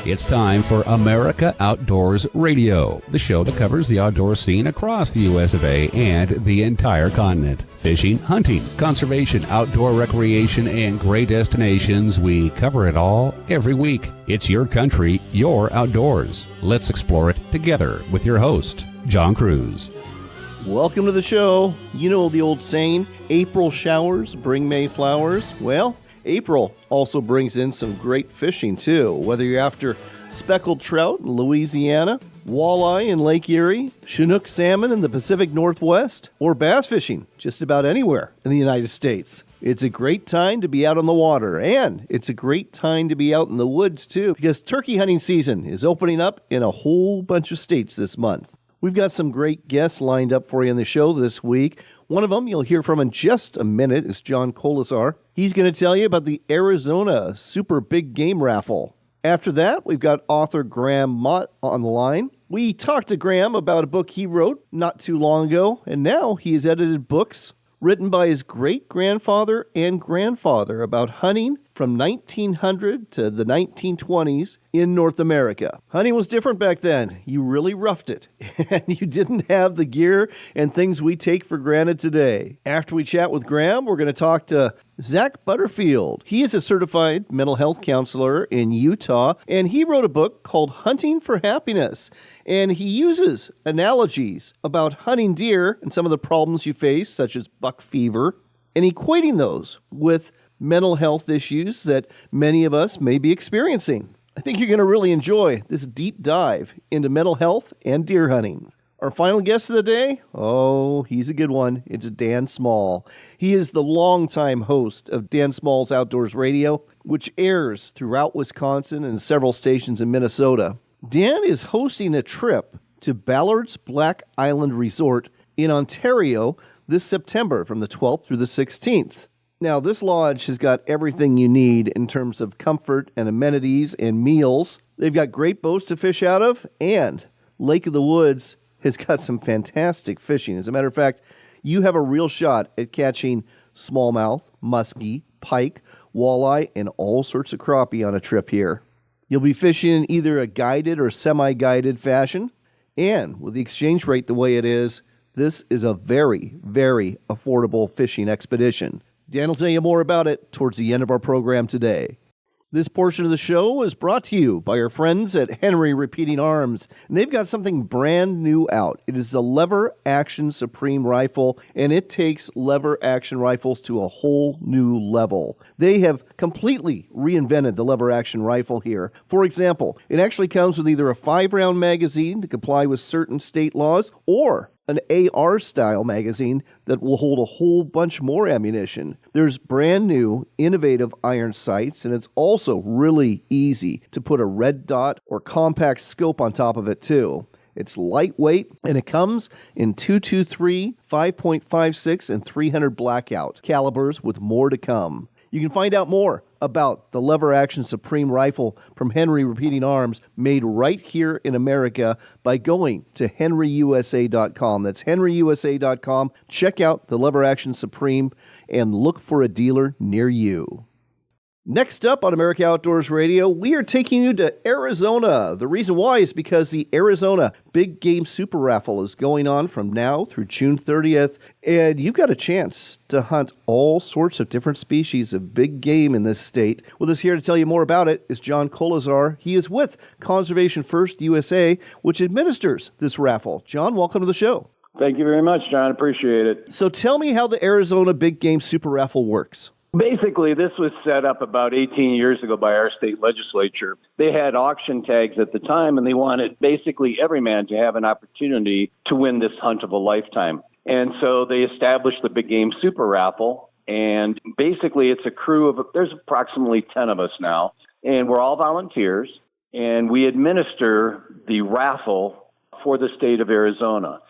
It's time for America Outdoors Radio, the show that covers the outdoor scene across the U.S. of A. and the entire continent. Fishing, hunting, conservation, outdoor recreation, and great destinations. We cover it all every week. It's your country, your outdoors. Let's explore it together with your host, John Kruse. Welcome to the show. You know the old saying, April showers bring May flowers. Well, April also brings in some great fishing, too. Whether you're after speckled trout in Louisiana, walleye in Lake Erie, Chinook salmon in the Pacific Northwest, or bass fishing just about anywhere in the United States. It's a great time to be out on the water, and it's a great time to be out in the woods, too, because turkey hunting season is opening up in a whole bunch of states this month. We've got some great guests lined up for you on the show this week. One of them you'll hear from in just a minute is John Kolezar. He's going to tell you about the Arizona Super Big Game Raffle. After that, we've got author Graham Mott on the line. We talked to Graham about a book he wrote not too long ago, and now he has edited books written by his great-grandfather and grandfather about hunting from 1900 to the 1920s in North America. Hunting was different back then. You really roughed it, and you didn't have the gear and things we take for granted today. After we chat with Graham, we're going to talk to Zack Butterfield. He is a certified mental health counselor in Utah, and he wrote a book called Hunting for Happiness. And he uses analogies about hunting deer and some of the problems you face, such as buck fever, and equating those with mental health issues that many of us may be experiencing. I think you're going to really enjoy this deep dive into mental health and deer hunting. Our final guest of the day, oh, he's a good one. It's Dan Small. He is the longtime host of Dan Small's Outdoors Radio, which airs throughout Wisconsin and several stations in Minnesota. Dan is hosting a trip to Ballard's Black Island Resort in Ontario this September from the 12th through the 16th. Now, this lodge has got everything you need in terms of comfort and amenities and meals. They've got great boats to fish out of, and Lake of the Woods has got some fantastic fishing. As a matter of fact, you have a real shot at catching smallmouth, muskie, pike, walleye, and all sorts of crappie on a trip here. You'll be fishing in either a guided or semi-guided fashion, and with the exchange rate the way it is, this is a very, very affordable fishing expedition. Dan will tell you more about it towards the end of our program today. This portion of the show is brought to you by our friends at Henry Repeating Arms, and they've got something brand new out. It is the Lever Action Supreme Rifle, and it takes lever action rifles to a whole new level. They have completely reinvented the lever action rifle here. For example, it actually comes with either a 5-round magazine to comply with certain state laws, or an AR-style magazine that will hold a whole bunch more ammunition. There's brand new, innovative iron sights, and it's also really easy to put a red dot or compact scope on top of it, too. It's lightweight, and it comes in 223, 5.56, and 300 blackout calibers with more to come. You can find out more about the Lever Action Supreme Rifle from Henry Repeating Arms, made right here in America, by going to henryusa.com. That's henryusa.com. Check out the Lever Action Supreme and look for a dealer near you. Next up on America Outdoors Radio, we are taking you to Arizona. The reason why is because the Arizona Big Game Super Raffle is going on from now through June 30th, and you've got a chance to hunt all sorts of different species of big game in this state. With us here to tell you more about it is John Kolezar. He is with Conservation First USA, which administers this raffle. John, welcome to the show. Thank you very much, John. Appreciate it. So tell me how the Arizona Big Game Super Raffle works. Basically, this was set up about 18 years ago by our state legislature. They had auction tags at the time, and they wanted basically every man to have an opportunity to win this hunt of a lifetime. And so they established the Big Game Super Raffle, and basically it's a crew of, there's approximately 10 of us now, and we're all volunteers, and we administer the raffle for the state of Arizona.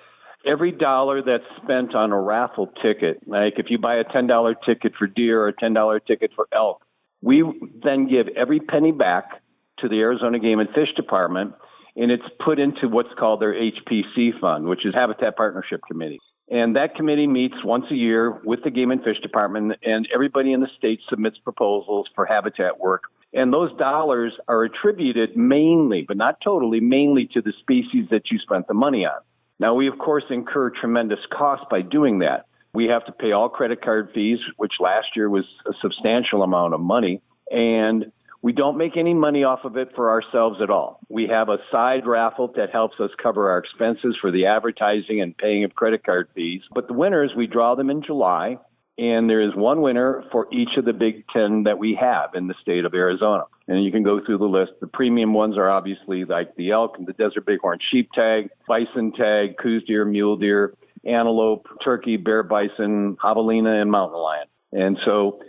Every dollar that's spent on a raffle ticket, like if you buy a $10 ticket for deer or a $10 ticket for elk, we then give every penny back to the Arizona Game and Fish Department, and it's put into what's called their HPC fund, which is Habitat Partnership Committee. And that committee meets once a year with the Game and Fish Department, and everybody in the state submits proposals for habitat work. And those dollars are attributed mainly, but not totally, mainly to the species that you spent the money on. Now, we, of course, incur tremendous costs by doing that. We have to pay all credit card fees, which last year was a substantial amount of money. And we don't make any money off of it for ourselves at all. We have a side raffle that helps us cover our expenses for the advertising and paying of credit card fees. But the winners, we draw them in July, and there is one winner for each of the Big Ten that we have in the state of Arizona. And you can go through the list. The premium ones are obviously like the elk and the desert bighorn sheep tag, bison tag, coos deer, mule deer, antelope, turkey, bear bison, javelina, and mountain lion. And so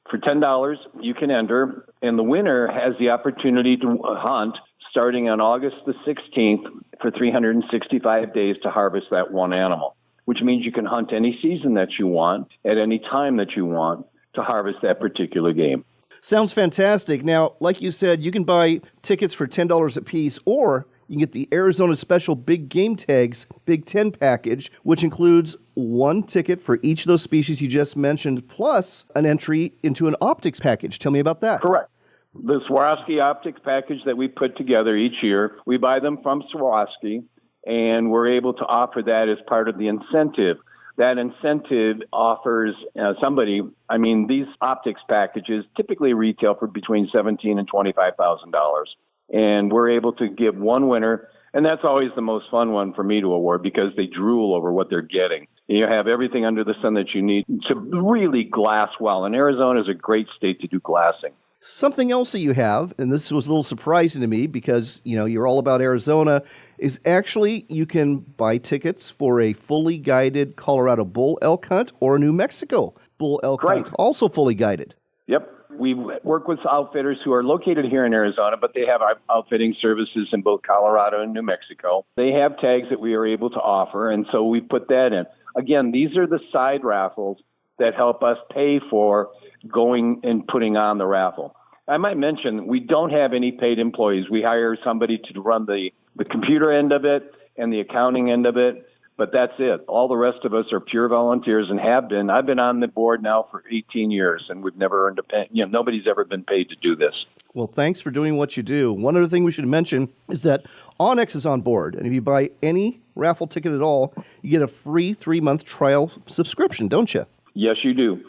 for $10, you can enter, and the winner has the opportunity to hunt starting on August the 16th for 365 days to harvest that one animal, which means you can hunt any season that you want, at any time that you want, to harvest that particular game. Sounds fantastic. Now, like you said, you can buy tickets for $10 a piece, or you can get the Arizona Special Big Game Tags Big Ten package, which includes one ticket for each of those species you just mentioned, plus an entry into an optics package. Tell me about that. Correct. The Swarovski optics package that we put together each year, we buy them from Swarovski, and we're able to offer that as part of the incentive. That incentive offers these optics packages typically retail for between $17,000 and $25,000. And we're able to give one winner, and that's always the most fun one for me to award because they drool over what they're getting. You have everything under the sun that you need to really glass well. And Arizona is a great state to do glassing. Something else that you have, and this was a little surprising to me because, you're all about Arizona, is actually you can buy tickets for a fully guided Colorado bull elk hunt or a New Mexico bull elk hunt, also fully guided. Yep. We work with outfitters who are located here in Arizona, but they have outfitting services in both Colorado and New Mexico. They have tags that we are able to offer, and so we put that in. Again, these are the side raffles that help us pay for going and putting on the raffle. I might mention we don't have any paid employees. We hire somebody to run the computer end of it and the accounting end of it, but that's it. All the rest of us are pure volunteers and have been. I've been on the board now for 18 years, and we've never earned a penny. Nobody's ever been paid to do this. Well, thanks for doing what you do. One other thing we should mention is that Onyx is on board, and if you buy any raffle ticket at all, you get a free 3-month trial subscription, don't you? Yes, you do.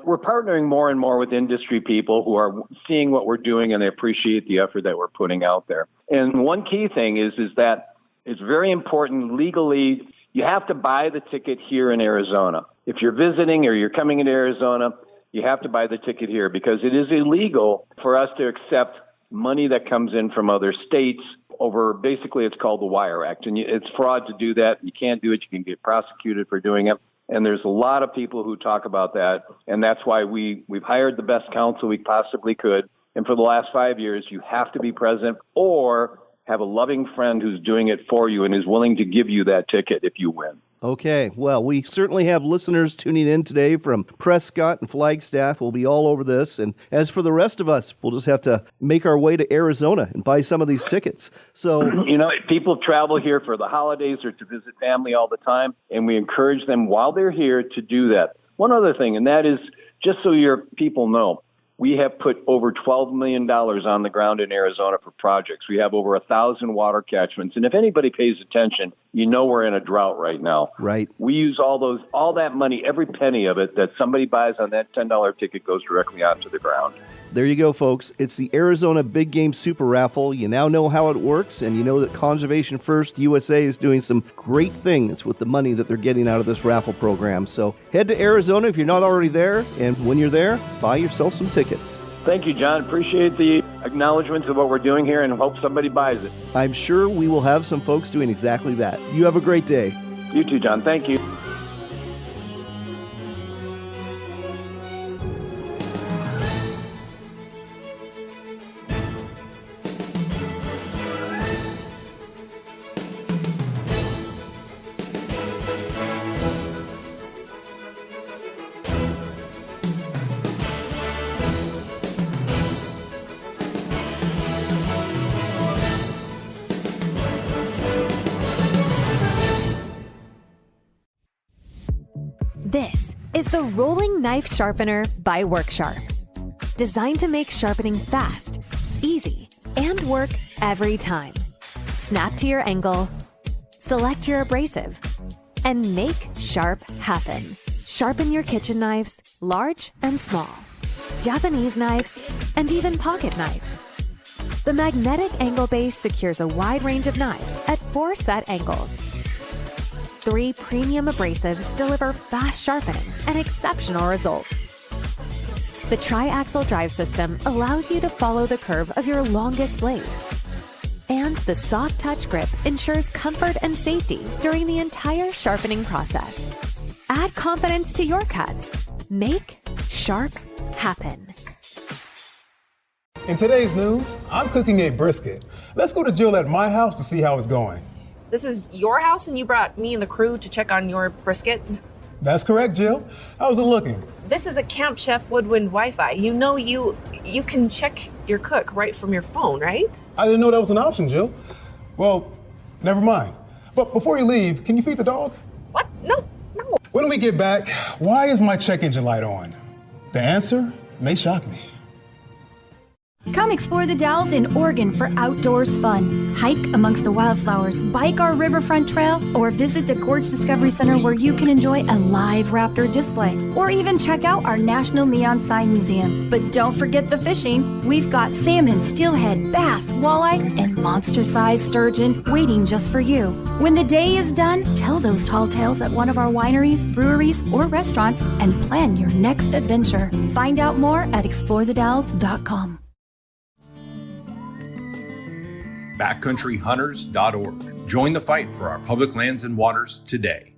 We're partnering more and more with industry people who are seeing what we're doing, and they appreciate the effort that we're putting out there. And one key thing is that it's very important legally. You have to buy the ticket here in Arizona. If you're visiting or you're coming into Arizona, you have to buy the ticket here because it is illegal for us to accept money that comes in from other states over, basically it's called the Wire Act. And it's fraud to do that. You can't do it. You can get prosecuted for doing it. And there's a lot of people who talk about that. And that's why we've hired the best counsel we possibly could. And for the last 5 years, you have to be present or have a loving friend who's doing it for you and is willing to give you that ticket if you win. Okay, well, we certainly have listeners tuning in today from Prescott and Flagstaff. We'll be all over this. And as for the rest of us, we'll just have to make our way to Arizona and buy some of these tickets. So, people travel here for the holidays or to visit family all the time, and we encourage them while they're here to do that. One other thing, and that is, just so your people know, we have put over $12 million on the ground in Arizona for projects. We have over 1,000 water catchments. And if anybody pays attention, we're in a drought right now. Right. We use all that money, every penny of it that somebody buys on that $10 ticket goes directly onto the ground. There you go, folks. It's the Arizona Big Game Super Raffle. You now know how it works, and you know that Conservation First USA is doing some great things with the money that they're getting out of this raffle program. So head to Arizona if you're not already there, and when you're there, buy yourself some tickets. Thank you, John. Appreciate the acknowledgments of what we're doing here and hope somebody buys it. I'm sure we will have some folks doing exactly that. You have a great day. You too, John. Thank you. This is the Rolling Knife Sharpener by WorkSharp. Designed to make sharpening fast, easy and work every time. Snap to your angle, select your abrasive, and make sharp happen. Sharpen your kitchen knives, large and small, Japanese knives, and even pocket knives. The magnetic angle base secures a wide range of knives at 4 set angles. 3 premium abrasives deliver fast sharpening and exceptional results. The tri-axle drive system allows you to follow the curve of your longest blade. And the soft touch grip ensures comfort and safety during the entire sharpening process. Add confidence to your cuts. Make sharp happen. In today's news, I'm cooking a brisket. Let's go to Jill at my house to see how it's going. This is your house and you brought me and the crew to check on your brisket? That's correct, Jill. How's it looking? This is a Camp Chef Woodwind Wi-Fi. You know you can check your cook right from your phone, right? I didn't know that was an option, Jill. Well, never mind. But before you leave, can you feed the dog? What? No. When we get back, why is my check engine light on? The answer may shock me. Come explore the Dalles in Oregon for outdoors fun. Hike amongst the wildflowers, bike our riverfront trail, or visit the Gorge Discovery Center where you can enjoy a live raptor display, or even check out our National Neon Sign Museum. But don't forget the fishing. We've got salmon, steelhead, bass, walleye, and monster-sized sturgeon waiting just for you. When the day is done, tell those tall tales at one of our wineries, breweries, or restaurants and plan your next adventure. Find out more at explorethedalles.com. backcountryhunters.org. Join the fight for our public lands and waters today.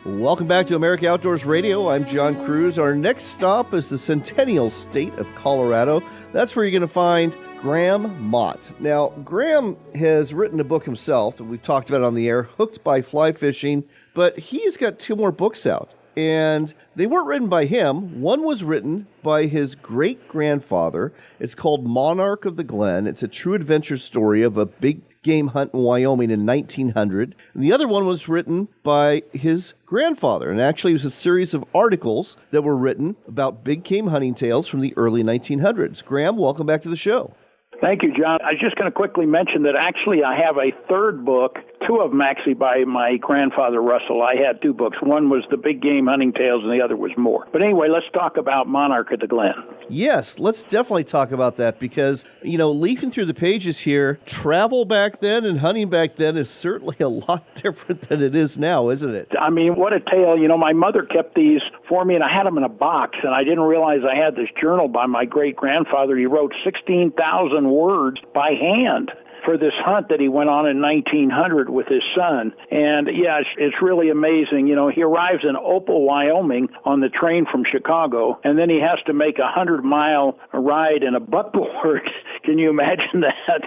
Welcome back to America Outdoors Radio. I'm John Kruse. Our next stop is the Centennial State of Colorado. That's where you're going to find Graham Mott. Now, Graham has written a book himself, and we've talked about it on the air, Hooked by Fly Fishing, but he's got 2 more books out, and they weren't written by him. One was written by his great-grandfather. It's called Monarch of the Glen. It's a true adventure story of a big game hunt in Wyoming in 1900. And the other one was written by his grandfather, and actually it was a series of articles that were written about big game hunting tales from the early 1900s. Graham, welcome back to the show. Thank you, John. I was just going to quickly mention that actually I have a third book, 2 of them actually by my grandfather Russell. I had 2 books. One was the Big Game Hunting Tales and the other was more. But anyway, let's talk about Monarch of the Glen. Yes, let's definitely talk about that because, leafing through the pages here, travel back then and hunting back then is certainly a lot different than it is now, isn't it? I mean, what a tale. My mother kept these for me and I had them in a box and I didn't realize I had this journal by my great-grandfather. He wrote 16,000 words by hand for this hunt that he went on in 1900 with his son. And yeah, it's really amazing. He arrives in Opal, Wyoming on the train from Chicago, and then he has to make a 100-mile ride in a buckboard. Can you imagine that?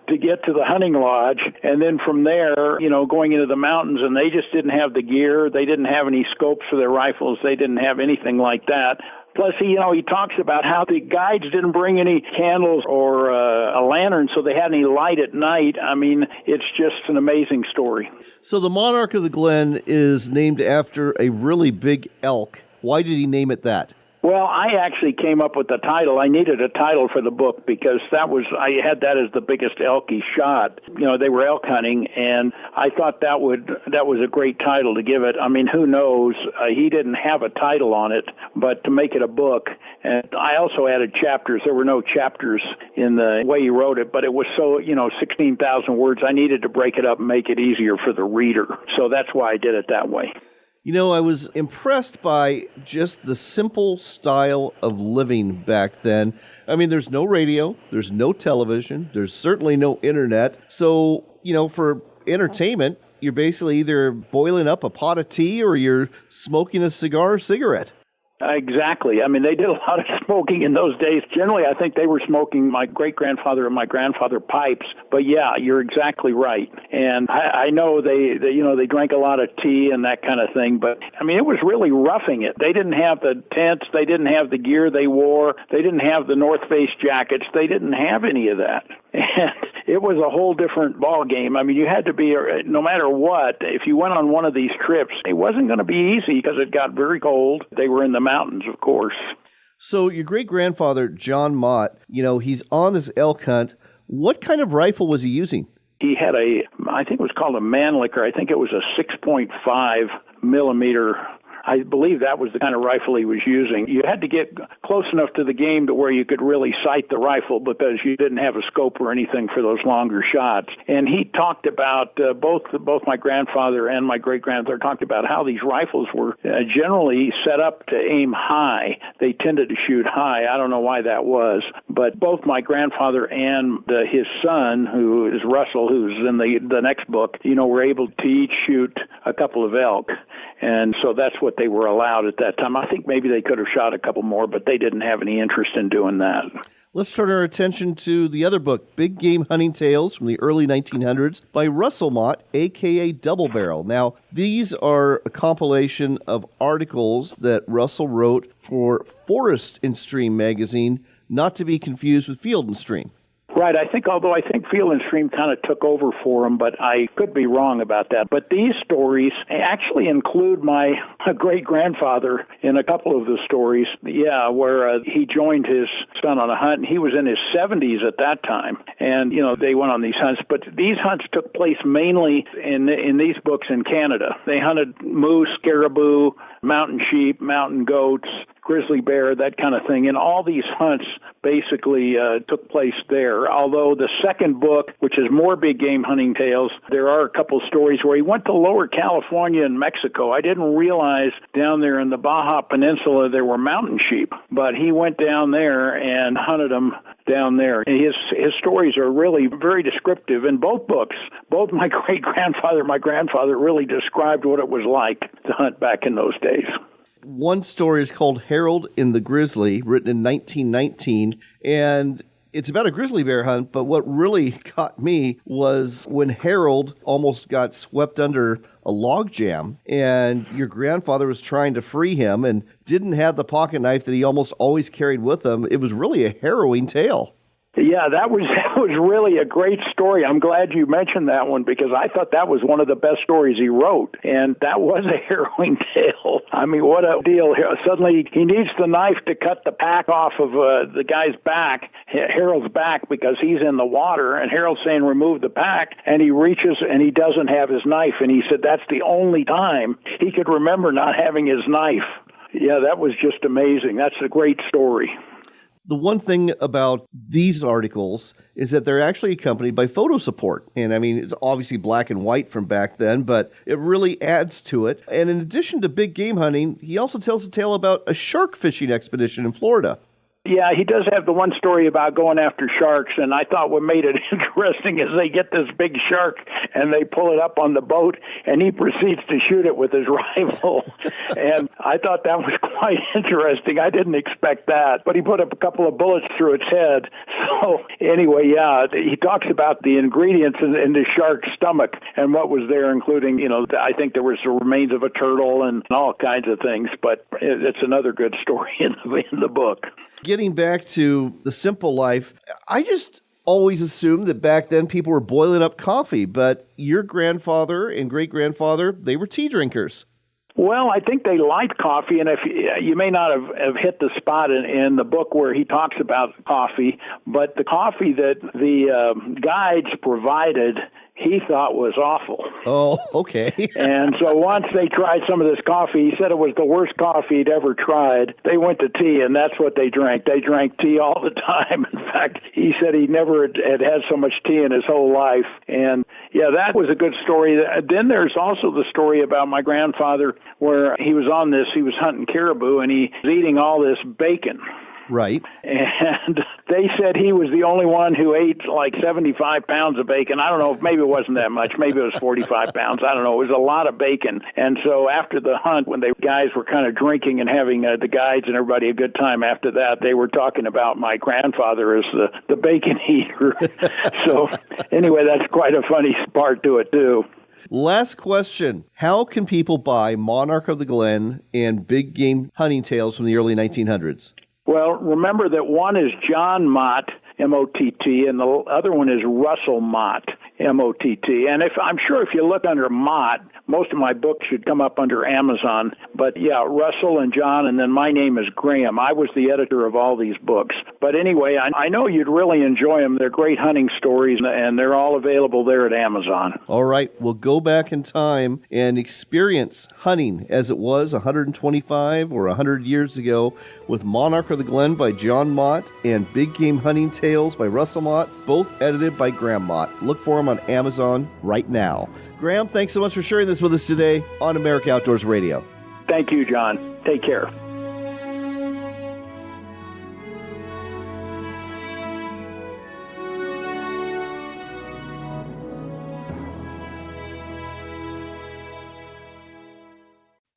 To get to the hunting lodge. And then from there, going into the mountains, and they just didn't have the gear. They didn't have any scopes for their rifles. They didn't have anything like that. Plus, he talks about how the guides didn't bring any candles or a lantern, so they had any light at night. I mean, it's just an amazing story. So the Monarch of the Glen is named after a really big elk. Why did he name it that? Well, I actually came up with the title. I needed a title for the book because I had that as the biggest elk he shot. They were elk hunting, and I thought that was a great title to give it. I mean, who knows? He didn't have a title on it, but to make it a book. And I also added chapters. There were no chapters in the way he wrote it, but it was so, 16,000 words. I needed to break it up and make it easier for the reader. So that's why I did it that way. I was impressed by just the simple style of living back then. I mean, there's no radio, there's no television, there's certainly no internet. So, for entertainment, you're basically either boiling up a pot of tea or you're smoking a cigar or cigarette. Exactly. I mean, they did a lot of smoking in those days. Generally, I think they were smoking my great-grandfather and my grandfather pipes. But yeah, you're exactly right. And I know they drank a lot of tea and that kind of thing. But I mean, it was really roughing it. They didn't have the tents. They didn't have the gear they wore. They didn't have the North Face jackets. They didn't have any of that. And it was a whole different ball game. I mean, you had to be, no matter what, if you went on one of these trips, it wasn't going to be easy because it got very cold. They were in the mountains, of course. So your great-grandfather, John Mott, he's on this elk hunt. What kind of rifle was he using? He had I think it was called a Mannlicher. I think it was a 6.5 millimeter. I believe that was the kind of rifle he was using. You had to get close enough to the game to where you could really sight the rifle because you didn't have a scope or anything for those longer shots. And he talked about, both my grandfather and my great-grandfather talked about how these rifles were generally set up to aim high. They tended to shoot high. I don't know why that was. But both my grandfather and his son, who is Russell, who's in the next book, were able to each shoot a couple of elk. And so that's what they were allowed at that time. I think maybe they could have shot a couple more, but they didn't have any interest in doing that. Let's turn our attention to the other book, Big Game Hunting Tales from the early 1900s by Russell Mott, a.k.a. Double Barrel. Now, these are a compilation of articles that Russell wrote for Forest and Stream magazine, not to be confused with Field and Stream. Right. I think Field and Stream kind of took over for him, but I could be wrong about that. But these stories actually include my great-grandfather in a couple of the stories, where he joined his son on a hunt, and he was in his 70s at that time. And, they went on these hunts. But these hunts took place mainly in these books in Canada. They hunted moose, caribou, mountain sheep, mountain goats, grizzly bear, that kind of thing. And all these hunts basically took place there. Although the second book, which is more big game hunting tales, there are a couple stories where he went to Lower California and Mexico. I didn't realize down there in the Baja Peninsula there were mountain sheep, but he went down there and hunted them down there. His stories are really very descriptive in both books. Both my great-grandfather and my grandfather really described what it was like to hunt back in those days. One story is called Harold and the Grizzly, written in 1919, and it's about a grizzly bear hunt, but what really caught me was when Harold almost got swept under a log jam, and your grandfather was trying to free him and didn't have the pocket knife that he almost always carried with him. It was really a harrowing tale. Yeah, that was really a great story. I'm glad you mentioned that one because I thought that was one of the best stories he wrote, and that was a harrowing tale. I mean, what a deal. Suddenly he needs the knife to cut the pack off of the guy's back, Harold's back, because he's in the water, and Harold's saying remove the pack, and he reaches and he doesn't have his knife, and he said that's the only time he could remember not having his knife. Yeah, that was just amazing. That's a great story. The one thing about these articles is that they're actually accompanied by photo support. And I mean, it's obviously black and white from back then, but it really adds to it. And in addition to big game hunting, he also tells a tale about a shark fishing expedition in Florida. Yeah, he does have the one story about going after sharks, and I thought what made it interesting is they get this big shark, and they pull it up on the boat, and he proceeds to shoot it with his rifle. And I thought that was quite interesting. I didn't expect that, but he put up a couple of bullets through its head. So anyway, yeah, he talks about the ingredients in the shark's stomach and what was there, including, I think there was the remains of a turtle and all kinds of things, but it's another good story in the book. Getting back to the simple life, I just always assumed that back then people were boiling up coffee, but your grandfather and great-grandfather, they were tea drinkers. Well, I think they liked coffee, and if you may not have hit the spot in the book where he talks about coffee, but the coffee that the guides provided, he thought was awful. Oh, okay. And so once they tried some of this coffee, he said it was the worst coffee he'd ever tried. They went to tea, and that's what they drank. They drank tea all the time. In fact, he said he never had so much tea in his whole life. And yeah, that was a good story. Then there's also the story about my grandfather where he was hunting caribou, and he was eating all this bacon. Right. And they said he was the only one who ate like 75 pounds of bacon. I don't know, maybe it wasn't that much. Maybe it was 45 pounds. I don't know. It was a lot of bacon. And so after the hunt, when the guys were kind of drinking and having the guides and everybody a good time after that, they were talking about my grandfather as the bacon eater. So anyway, that's quite a funny part to it, too. Last question. How can people buy Monarch of the Glen and Big Game Hunting Tales from the early 1900s? Well, remember that one is John Mott, M-O-T-T, and the other one is Russell Mott, M-O-T-T. And I'm sure if you look under Mott, most of my books should come up under Amazon. But yeah, Russell and John, and then my name is Graham. I was the editor of all these books. But anyway, I know you'd really enjoy them. They're great hunting stories, and they're all available there at Amazon. All right, we'll go back in time and experience hunting as it was 125 or 100 years ago with Monarch of the Glen by John Mott and Big Game Hunting Tales by Russell Mott, both edited by Graham Mott. Look for them on Amazon right now. Graham, thanks so much for sharing this with us today on America Outdoors Radio. Thank you, John. Take care.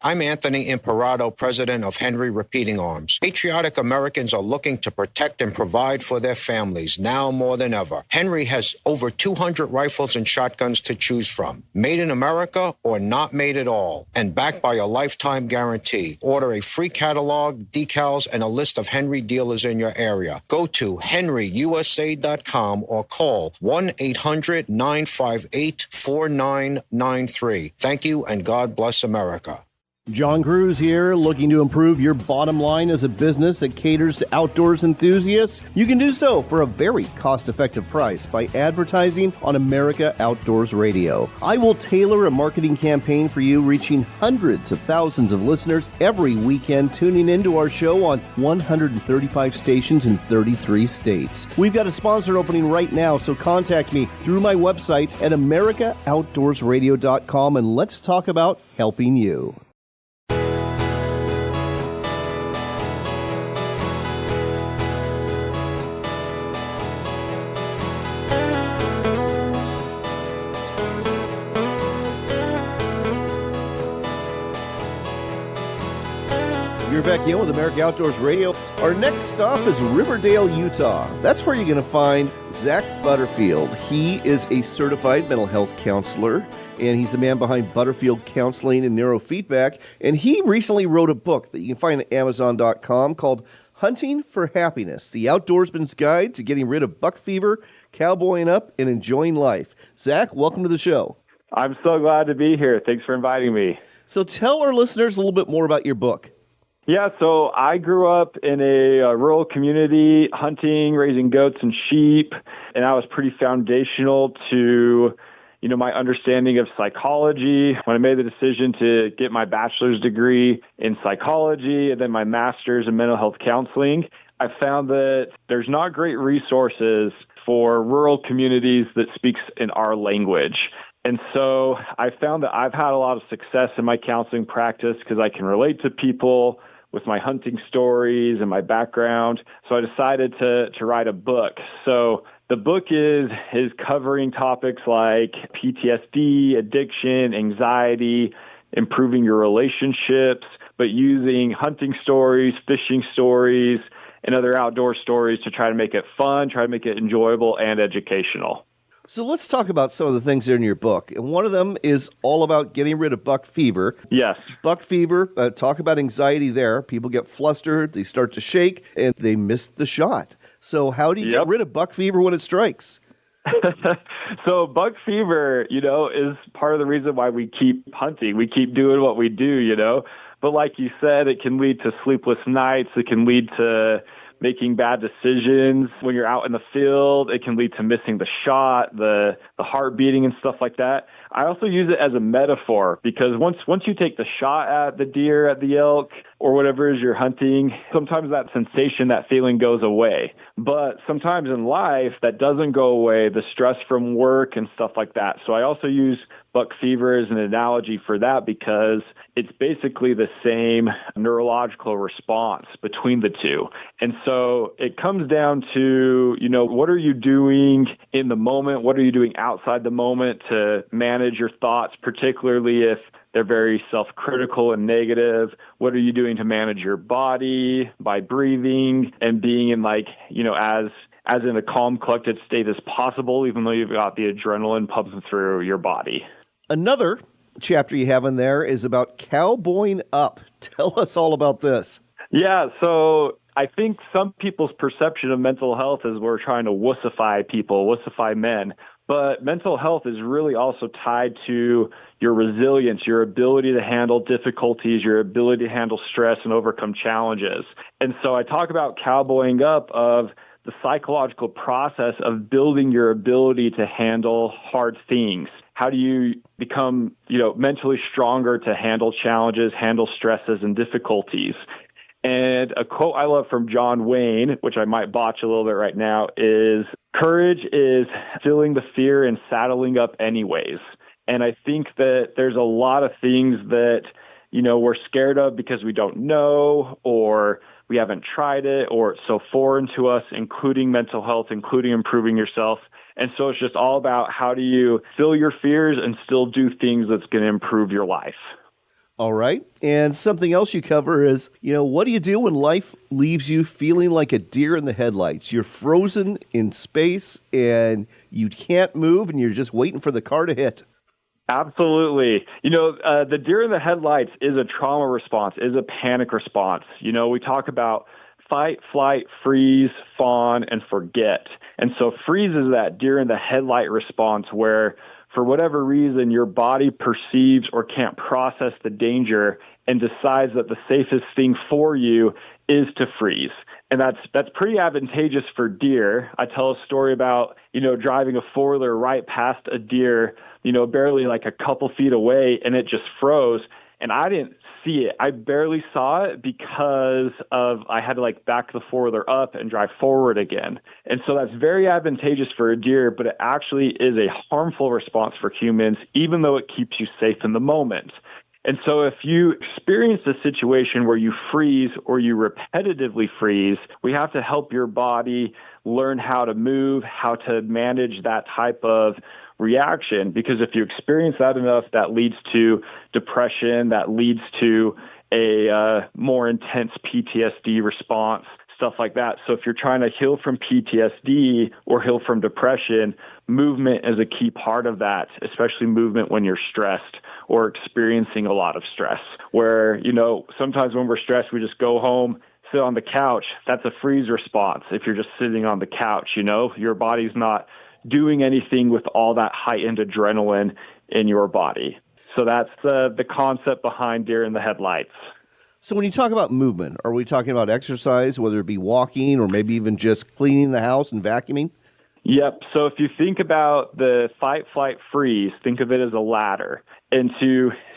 I'm Anthony Imperato, president of Henry Repeating Arms. Patriotic Americans are looking to protect and provide for their families now more than ever. Henry has over 200 rifles and shotguns to choose from. Made in America or not made at all. And backed by a lifetime guarantee. Order a free catalog, decals, and a list of Henry dealers in your area. Go to henryusa.com or call 1-800-958-4993. Thank you and God bless America. John Kruse here, looking to improve your bottom line as a business that caters to outdoors enthusiasts? You can do so for a very cost-effective price by advertising on America Outdoors Radio. I will tailor a marketing campaign for you, reaching hundreds of thousands of listeners every weekend tuning into our show on 135 stations in 33 states. We've got a sponsor opening right now, so contact me through my website at americaoutdoorsradio.com and let's talk about helping you. You're back in with America Outdoors Radio. Our next stop is Riverdale, Utah. That's where you're going to find Zack Butterfield. He is a certified mental health counselor, and he's the man behind Butterfield Counseling and Neurofeedback. And he recently wrote a book that you can find at Amazon.com called Hunting for Happiness, the Outdoorsman's Guide to Getting Rid of Buck Fever, Cowboying Up, and Enjoying Life. Zack, welcome to the show. I'm so glad to be here. Thanks for inviting me. So tell our listeners a little bit more about your book. Yeah, so I grew up in a rural community, hunting, raising goats and sheep, and that was pretty foundational to, my understanding of psychology. When I made the decision to get my bachelor's degree in psychology and then my master's in mental health counseling, I found that there's not great resources for rural communities that speaks in our language. And so I found that I've had a lot of success in my counseling practice because I can relate to people with my hunting stories and my background. So I decided to write a book. So the book is covering topics like PTSD, addiction, anxiety, improving your relationships, but using hunting stories, fishing stories, and other outdoor stories to try to make it fun, try to make it enjoyable and educational. So let's talk about some of the things that are in your book. And one of them is all about getting rid of buck fever. Yes. Buck fever, talk about anxiety there. People get flustered, they start to shake, and they miss the shot. So how do you get rid of buck fever when it strikes? So buck fever, is part of the reason why we keep hunting. We keep doing what we do, But like you said, it can lead to sleepless nights. It can lead to making bad decisions when you're out in the field. It can lead to missing the shot, the heart beating and stuff like that. I also use it as a metaphor because once you take the shot at the deer, at the elk, or whatever it is you're hunting, sometimes that sensation, that feeling goes away. But sometimes in life, that doesn't go away, the stress from work and stuff like that. So I also use buck fever as an analogy for that because it's basically the same neurological response between the two. And so it comes down to, what are you doing in the moment? What are you doing outside the moment to manage your thoughts, particularly if they're very self-critical and negative? What are you doing to manage your body by breathing and being in as in a calm, collected state as possible, even though you've got the adrenaline pumping through your body? Another chapter you have in there is about cowboying up. Tell us all about this. Yeah, so I think some people's perception of mental health is we're trying to wussify people, wussify men. But mental health is really also tied to your resilience, your ability to handle difficulties, your ability to handle stress and overcome challenges. And so I talk about cowboying up of the psychological process of building your ability to handle hard things. How do you become, mentally stronger to handle challenges, handle stresses and difficulties? And a quote I love from John Wayne, which I might botch a little bit right now, is courage is feeling the fear and saddling up anyways. And I think that there's a lot of things that, we're scared of because we don't know or we haven't tried it or it's so foreign to us, including mental health, including improving yourself. And so it's just all about how do you fill your fears and still do things that's going to improve your life. All right. And something else you cover is, what do you do when life leaves you feeling like a deer in the headlights? You're frozen in space and you can't move and you're just waiting for the car to hit. Absolutely. The deer in the headlights is a trauma response, is a panic response. We talk about fight, flight, freeze, fawn, and forget. And so freeze is that deer in the headlight response where for whatever reason, your body perceives or can't process the danger and decides that the safest thing for you is to freeze. And that's pretty advantageous for deer. I tell a story about, driving a four-wheeler right past a deer, barely like a couple feet away, and it just froze. And I didn't see it. I barely saw it because I had to back the four-wheeler up and drive forward again. And so that's very advantageous for a deer, but it actually is a harmful response for humans, even though it keeps you safe in the moment. And so if you experience a situation where you freeze or you repetitively freeze, we have to help your body learn how to move, how to manage that type of reaction, because if you experience that enough, that leads to depression, that leads to a more intense PTSD response, stuff like that. So if you're trying to heal from PTSD or heal from depression, movement is a key part of that, especially movement when you're stressed or experiencing a lot of stress, where, sometimes when we're stressed, we just go home, sit on the couch. That's a freeze response. If you're just sitting on the couch, your body's not doing anything with all that heightened adrenaline in your body. So that's the concept behind deer in the headlights. So when you talk about movement, are we talking about exercise, whether it be walking or maybe even just cleaning the house and vacuuming? Yep. So if you think about the fight, flight, freeze, think of it as a ladder. And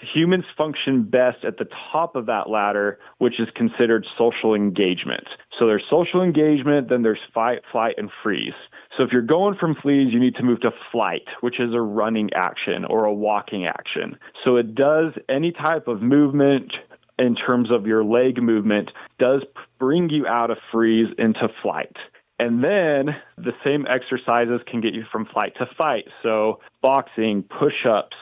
humans function best at the top of that ladder, which is considered social engagement. So there's social engagement, then there's fight, flight, and freeze. So if you're going from freeze, you need to move to flight, which is a running action or a walking action. So it does any type of movement in terms of your leg movement does bring you out of freeze into flight. And then the same exercises can get you from flight to fight. So boxing, push-ups,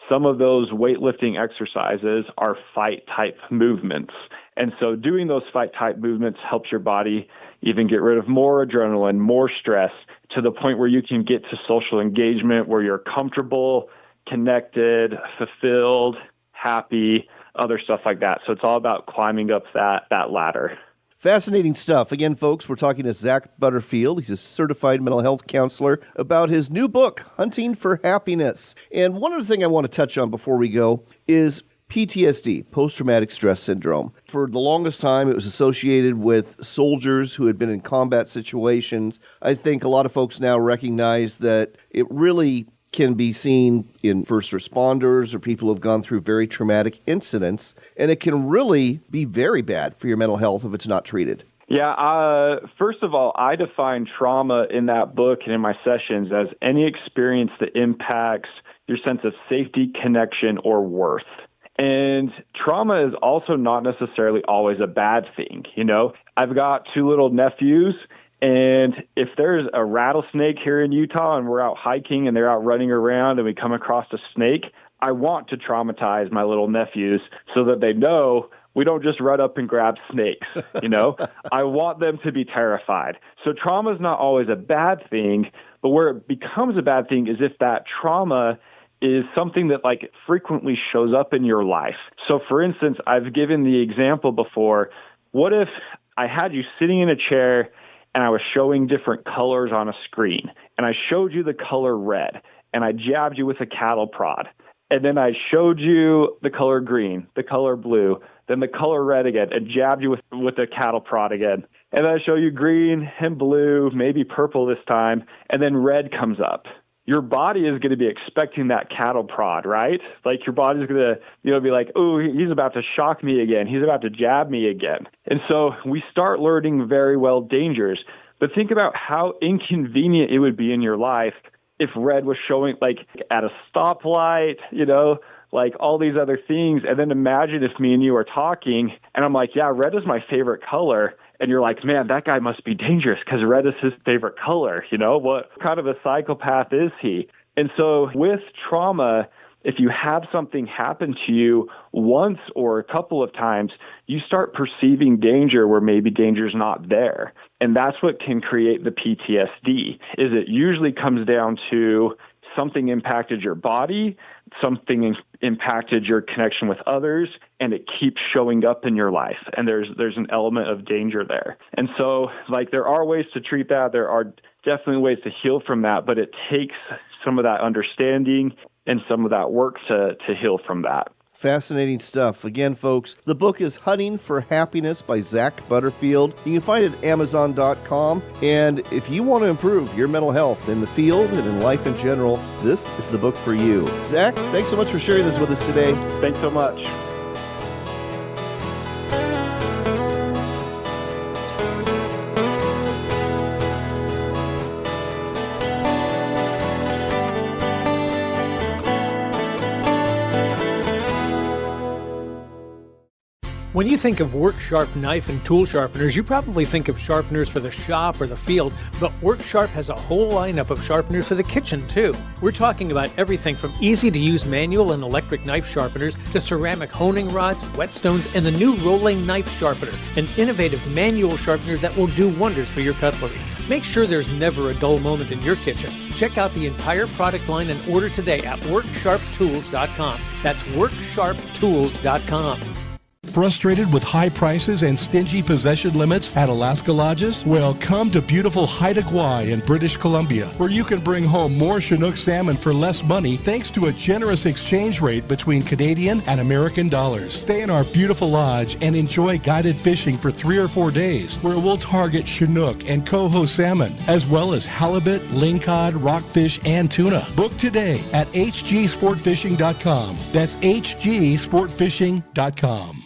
some of those weightlifting exercises are fight-type movements. And so doing those fight-type movements helps your body even get rid of more adrenaline, more stress, to the point where you can get to social engagement where you're comfortable, connected, fulfilled, happy, other stuff like that. So it's all about climbing up that ladder. Fascinating stuff. Again, folks, we're talking to Zack Butterfield. He's a certified mental health counselor about his new book, Hunting for Happiness. And one other thing I want to touch on before we go is PTSD, post-traumatic stress syndrome. For the longest time, it was associated with soldiers who had been in combat situations. I think a lot of folks now recognize that it really can be seen in first responders or people who have gone through very traumatic incidents, and it can really be very bad for your mental health if it's not treated. Yeah, first of all, I define trauma in that book and in my sessions as any experience that impacts your sense of safety, connection, or worth. And trauma is also not necessarily always a bad thing. You know, I've got 2 little nephews, and if there's a rattlesnake here in Utah and we're out hiking and they're out running around and we come across a snake, I want to traumatize my little nephews so that they know we don't just run up and grab snakes, you know? I want them to be terrified. So trauma is not always a bad thing, but where it becomes a bad thing is if that trauma is something that like frequently shows up in your life. So for instance, I've given the example before, what if I had you sitting in a chair and I was showing different colors on a screen, and I showed you the color red, and I jabbed you with a cattle prod, and then I showed you the color green, the color blue, then the color red again, and jabbed you with a cattle prod again. And then I show you green and blue, maybe purple this time, and then red comes up. Your body is going to be expecting that cattle prod, right? Like your body's going to, be like, oh, he's about to shock me again. He's about to jab me again. And so we start learning very well dangers. But think about how inconvenient it would be in your life if red was showing like at a stoplight, like all these other things. And then imagine if me and you are talking and I'm like, yeah, red is my favorite color. And you're like, man, that guy must be dangerous because red is his favorite color. What kind of a psychopath is he? And so with trauma, if you have something happen to you once or a couple of times, you start perceiving danger where maybe danger's not there. And that's what can create the PTSD, is it usually comes down to something impacted your body, something impacted your connection with others, and it keeps showing up in your life. And there's an element of danger there. And so, there are ways to treat that. There are definitely ways to heal from that, but it takes some of that understanding and some of that work to heal from that. Fascinating stuff. Again, folks, the book is Hunting for Happiness by Zack Butterfield. You can find it at Amazon.com. And if you want to improve your mental health in the field and in life in general, this is the book for you. Zack, thanks so much for sharing this with us today. Thanks so much. When you think of WorkSharp knife and tool sharpeners, you probably think of sharpeners for the shop or the field, but WorkSharp has a whole lineup of sharpeners for the kitchen too. We're talking about everything from easy-to-use manual and electric knife sharpeners to ceramic honing rods, whetstones, and the new rolling knife sharpener, an innovative manual sharpener that will do wonders for your cutlery. Make sure there's never a dull moment in your kitchen. Check out the entire product line and order today at WorkSharpTools.com. That's WorkSharpTools.com. Frustrated with high prices and stingy possession limits at Alaska Lodges? Well, come to beautiful Haida Gwaii in British Columbia, where you can bring home more Chinook salmon for less money thanks to a generous exchange rate between Canadian and American dollars. Stay in our beautiful lodge and enjoy guided fishing for 3 or 4 days, where we'll target Chinook and coho salmon, as well as halibut, lingcod, rockfish, and tuna. Book today at hgsportfishing.com. That's hgsportfishing.com.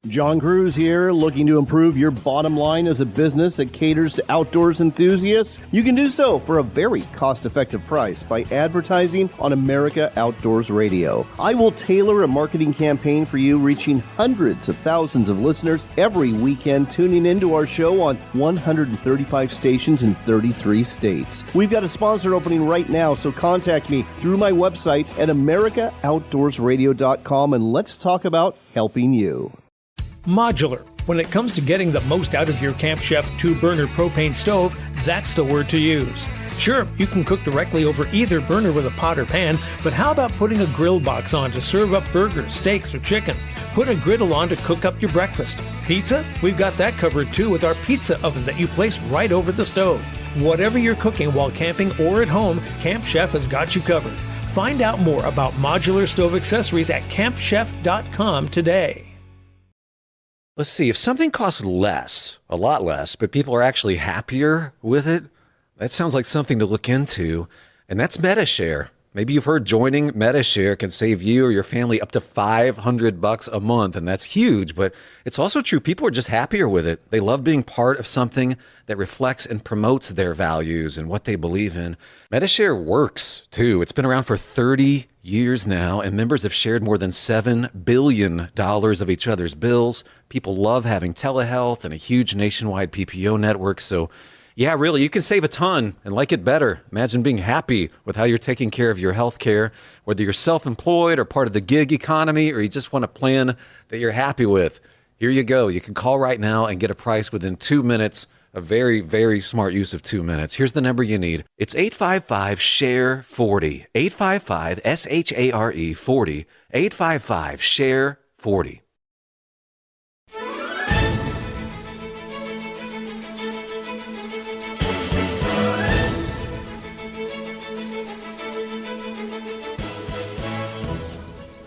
John Kruse here, looking to improve your bottom line as a business that caters to outdoors enthusiasts? You can do so for a very cost-effective price by advertising on America Outdoors Radio. I will tailor a marketing campaign for you, reaching hundreds of thousands of listeners every weekend tuning into our show on 135 stations in 33 states. We've got a sponsor opening right now, so contact me through my website at AmericaOutdoorsRadio.com and let's talk about helping you. Modular. When it comes to getting the most out of your Camp Chef 2-burner propane stove, that's the word to use. Sure, you can cook directly over either burner with a pot or pan, but how about putting a grill box on to serve up burgers, steaks, or chicken? Put a griddle on to cook up your breakfast. Pizza? We've got that covered too with our pizza oven that you place right over the stove. Whatever you're cooking while camping or at home, Camp Chef has got you covered. Find out more about modular stove accessories at campchef.com today. Let's see, if something costs less, a lot less, but people are actually happier with it, that sounds like something to look into, and that's MetaShare. Maybe you've heard joining MediShare can save you or your family up to $500 a month, and that's huge, but it's also true. People are just happier with it. They love being part of something that reflects and promotes their values and what they believe in. MediShare works, too. It's been around for 30 years now, and members have shared more than $7 billion of each other's bills. People love having telehealth and a huge nationwide PPO network, so yeah, really, you can save a ton and like it better. Imagine being happy with how you're taking care of your health care, whether you're self-employed or part of the gig economy, or you just want a plan that you're happy with. Here you go. You can call right now and get a price within 2 minutes. A very, very smart use of 2 minutes. Here's the number you need. It's 855-SHARE-40. 855-SHARE 40. 855-SHARE-40.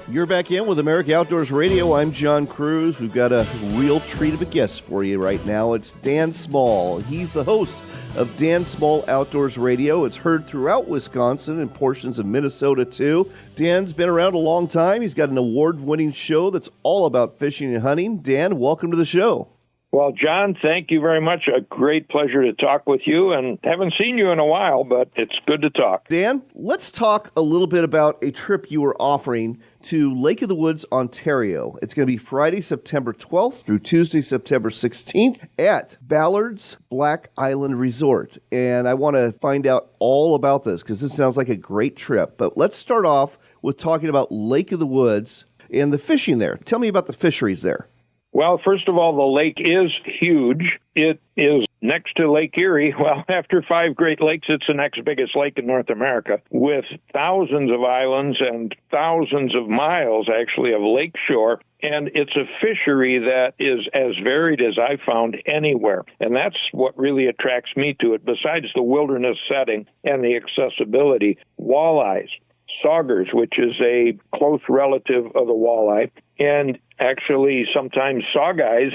You're back in with America Outdoors Radio. I'm John Kruse. We've got a real treat of a guest for you right now. It's Dan Small. He's the host of Dan Small Outdoors Radio. It's heard throughout Wisconsin and portions of Minnesota, too. Dan's been around a long time. He's got an award-winning show that's all about fishing and hunting. Dan, welcome to the show. Well, John, thank you very much. A great pleasure to talk with you, and haven't seen you in a while, but it's good to talk. Dan, let's talk a little bit about a trip you were offering to Lake of the Woods, Ontario. It's going to be Friday, September 12th through Tuesday, September 16th at Ballard's Black Island Resort. And I want to find out all about this because this sounds like a great trip. But let's start off with talking about Lake of the Woods and the fishing there. Tell me about the fisheries there. Well, first of all, the lake is huge. It is next to Lake Erie. Well, after 5 Great Lakes, it's the next biggest lake in North America, with thousands of islands and thousands of miles, actually, of lake shore. And it's a fishery that is as varied as I've found anywhere. And that's what really attracts me to it, besides the wilderness setting and the accessibility. Walleyes, saugers, which is a close relative of the walleye, and actually sometimes sawguys,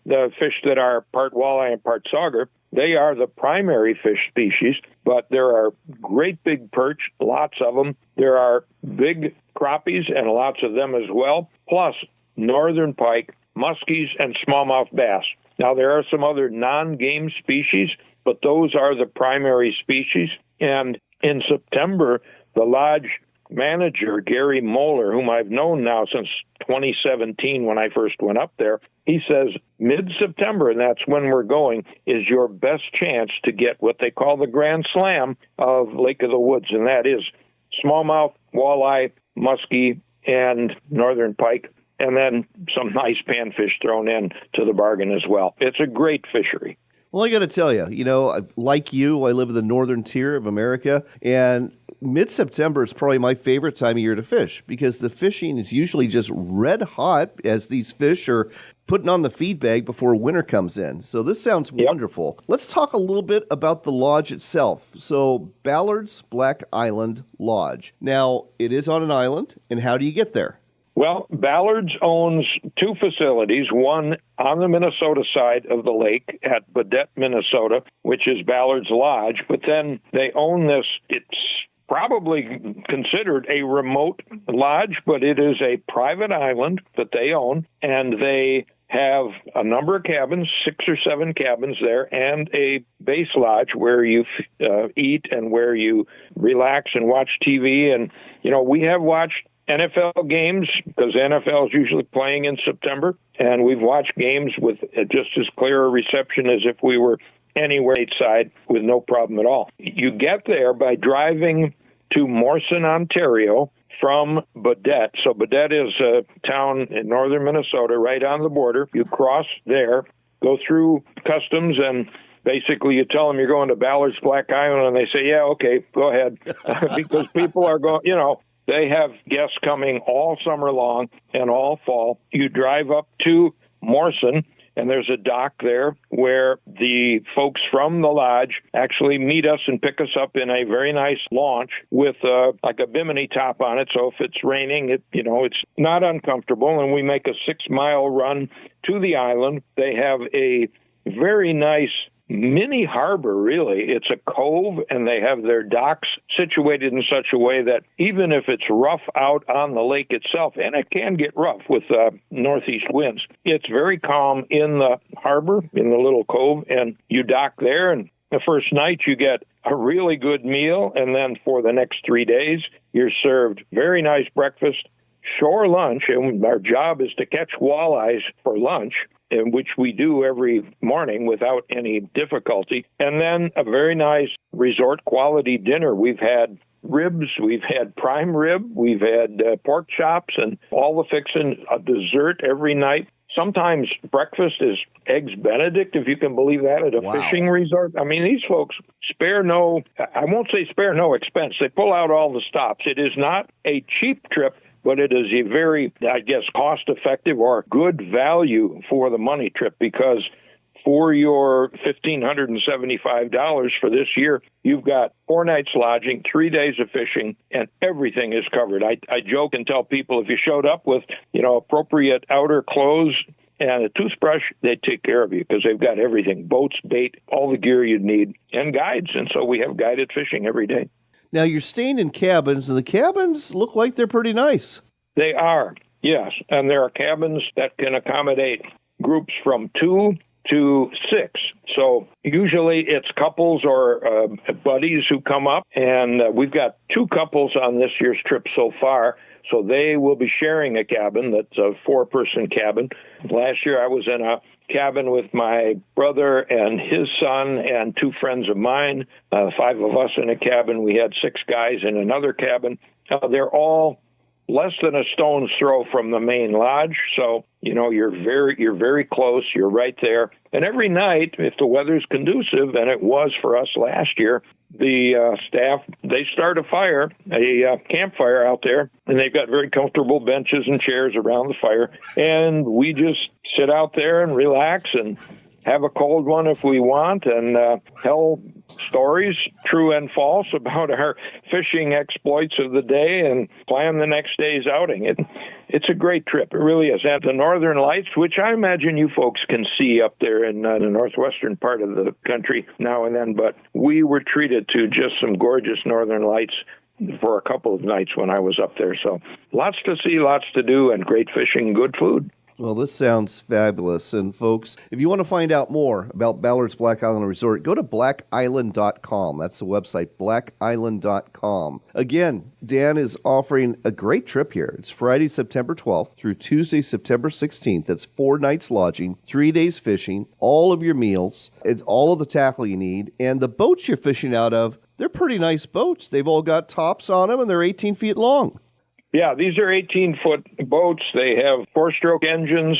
the fish that are part walleye and part sauger, they are the primary fish species, but there are great big perch, lots of them. There are big crappies and lots of them as well, plus northern pike, muskies, and smallmouth bass. Now, there are some other non-game species, but those are the primary species. And in September, the lodge manager, Gary Moeller, whom I've known now since 2017 when I first went up there, he says mid-September, and that's when we're going, is your best chance to get what they call the Grand Slam of Lake of the Woods, and that is smallmouth, walleye, muskie, and northern pike, and then some nice panfish thrown in to the bargain as well. It's a great fishery. Well, I got to tell you, like you, I live in the northern tier of America, and mid-September is probably my favorite time of year to fish because the fishing is usually just red hot as these fish are putting on the feed bag before winter comes in. So this sounds wonderful. Let's talk a little bit about the lodge itself. So Ballard's Black Island Lodge. Now, it is on an island, and how do you get there? Well, Ballard's owns 2 facilities, one on the Minnesota side of the lake at Baudette, Minnesota, which is Ballard's Lodge, but then they own this, it's probably considered a remote lodge, but it is a private island that they own, and they have a number of cabins, 6 or 7 cabins there, and a base lodge where you eat and where you relax and watch TV. And, we have watched NFL games because NFL is usually playing in September, and we've watched games with just as clear a reception as if we were anywhere outside with no problem at all. You get there by driving to Morrison, Ontario from Baudette. So Baudette is a town in northern Minnesota right on the border. You cross there, go through customs, and basically you tell them you're going to Ballard's Black Island, and they say, yeah, okay, go ahead. Because people are going, they have guests coming all summer long and all fall. You drive up to Morrison, and there's a dock there where the folks from the lodge actually meet us and pick us up in a very nice launch with like a bimini top on it. So if it's raining, it's not uncomfortable. And we make a 6-mile run to the island. They have a very nice mini harbor, really. It's a cove, and they have their docks situated in such a way that even if it's rough out on the lake itself, and it can get rough with northeast winds, it's very calm in the harbor, in the little cove, and you dock there, and the first night you get a really good meal, and then for the next 3 days, you're served very nice breakfast, shore lunch, and our job is to catch walleyes for lunch, in which we do every morning without any difficulty, and then a very nice resort quality dinner. We've had ribs, we've had prime rib, we've had pork chops, and all the fixin', a dessert every night. Sometimes breakfast is Eggs Benedict, if you can believe that, at a fishing resort. I mean, these folks spare no, I won't say spare no expense. They pull out all the stops. It is not a cheap trip, but it is a very, I guess, cost-effective or good value for the money trip, because for your $1,575 for this year, you've got 4 nights lodging, 3 days of fishing, and everything is covered. I joke and tell people if you showed up with, appropriate outer clothes and a toothbrush, they'd take care of you because they've got everything, boats, bait, all the gear you'd need, and guides. And so we have guided fishing every day. Now, you're staying in cabins, and the cabins look like they're pretty nice. They are, yes. And there are cabins that can accommodate groups from 2 to 6. So usually it's couples or buddies who come up, and we've got 2 couples on this year's trip so far. So they will be sharing a cabin that's a 4-person cabin. Last year I was in a cabin with my brother and his son and 2 friends of mine, 5 of us in a cabin. We had 6 guys in another cabin. They're all less than a stone's throw from the main lodge. So, you're very close. You're right there. And every night, if the weather's conducive, and it was for us last year, the staff, they start a fire, a campfire out there, and they've got very comfortable benches and chairs around the fire. And we just sit out there and relax and have a cold one if we want, and tell stories, true and false, about our fishing exploits of the day and plan the next day's outing. It's a great trip. It really is. And the Northern Lights, which I imagine you folks can see up there in the northwestern part of the country now and then, but we were treated to just some gorgeous Northern Lights for a couple of nights when I was up there. So lots to see, lots to do, and great fishing, good food. Well, this sounds fabulous. And folks, if you want to find out more about Ballard's Black Island Resort, go to blackisland.com. That's the website, blackisland.com. Again, Dan is offering a great trip here. It's Friday, September 12th through Tuesday, September 16th. That's 4 nights lodging, 3 days fishing, all of your meals, it's all of the tackle you need. And the boats you're fishing out of, they're pretty nice boats. They've all got tops on them, and they're 18 feet long. Yeah, these are 18-foot boats. They have 4-stroke engines.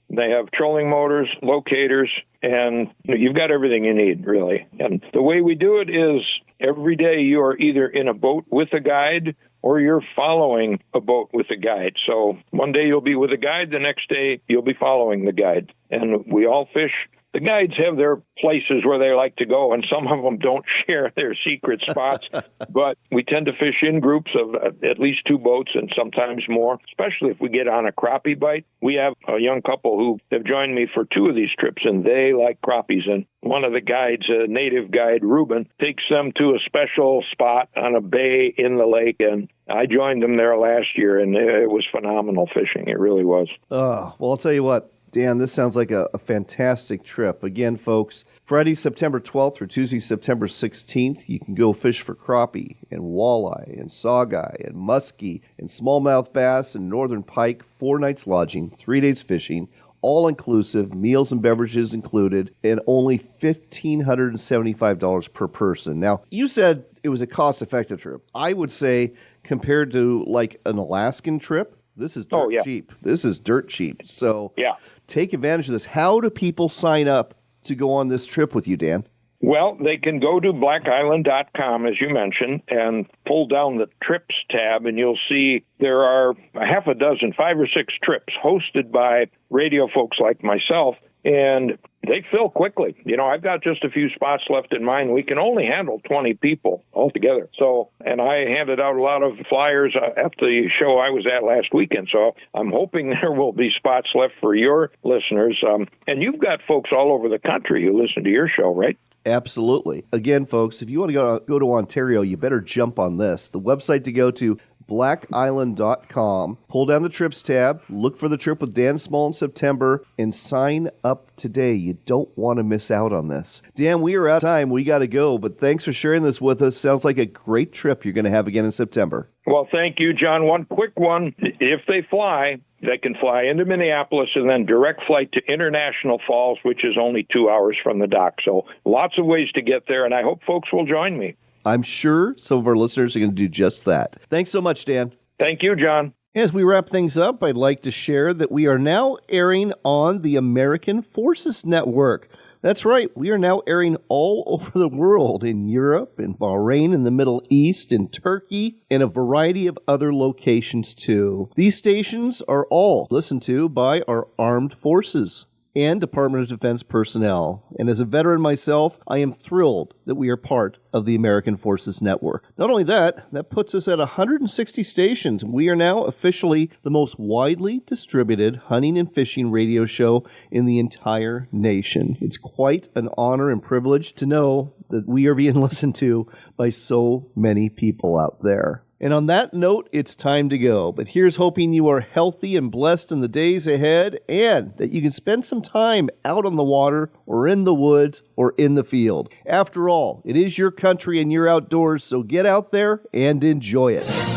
They have trolling motors, locators, and you've got everything you need, really. And the way we do it is every day you are either in a boat with a guide or you're following a boat with a guide. So one day you'll be with a guide, the next day you'll be following the guide. And we all fish. The guides have their places where they like to go, and some of them don't share their secret spots. But we tend to fish in groups of at least 2 boats and sometimes more, especially if we get on a crappie bite. We have a young couple who have joined me for 2 of these trips, and they like crappies. And one of the guides, a native guide, Ruben, takes them to a special spot on a bay in the lake, and I joined them there last year, and it was phenomenal fishing. It really was. Well, I'll tell you what. Dan, this sounds like a fantastic trip. Again, folks, Friday, September 12th through Tuesday, September 16th, you can go fish for crappie and walleye and saugai and muskie and smallmouth bass and northern pike, 4 nights lodging, 3 days fishing, all inclusive, meals and beverages included, and only $1,575 per person. Now, you said it was a cost-effective trip. I would say compared to like an Alaskan trip, this is dirt cheap. This is dirt cheap. So take advantage of this. How do people sign up to go on this trip with you, Dan? Well, they can go to blackisland.com, as you mentioned, and pull down the trips tab, and you'll see there are a half a dozen, 5 or 6 trips hosted by radio folks like myself. And they fill quickly. I've got just a few spots left in mine. We can only handle 20 people altogether. So, and I handed out a lot of flyers at the show I was at last weekend. So I'm hoping there will be spots left for your listeners. And you've got folks all over the country who listen to your show, right? Absolutely. Again, folks, if you want to go to Ontario, you better jump on this. The website to go to, blackisland.com. Pull down the trips tab, look for the trip with Dan Small in September, and sign up today. You don't want to miss out on this. Dan, we are out of time. We got to go, but thanks for sharing this with us. Sounds like a great trip you're going to have again in September. Well, thank you, John. One quick one. If they fly, they can fly into Minneapolis and then direct flight to International Falls, which is only 2 hours from the dock. So lots of ways to get there, and I hope folks will join me. I'm sure some of our listeners are going to do just that. Thanks so much, Dan. Thank you, John. As we wrap things up, I'd like to share that we are now airing on the American Forces Network. That's right, we are now airing all over the world, in Europe, in Bahrain, in the Middle East, in Turkey, and a variety of other locations too. These stations are all listened to by our armed forces and Department of Defense personnel. And as a veteran myself, I am thrilled that we are part of the American Forces Network. Not only that, that puts us at 160 stations. We are now officially the most widely distributed hunting and fishing radio show in the entire nation. It's quite an honor and privilege to know that we are being listened to by so many people out there. And on that note, it's time to go. But here's hoping you are healthy and blessed in the days ahead, and that you can spend some time out on the water or in the woods or in the field. After all, it is your country and your outdoors, so get out there and enjoy it.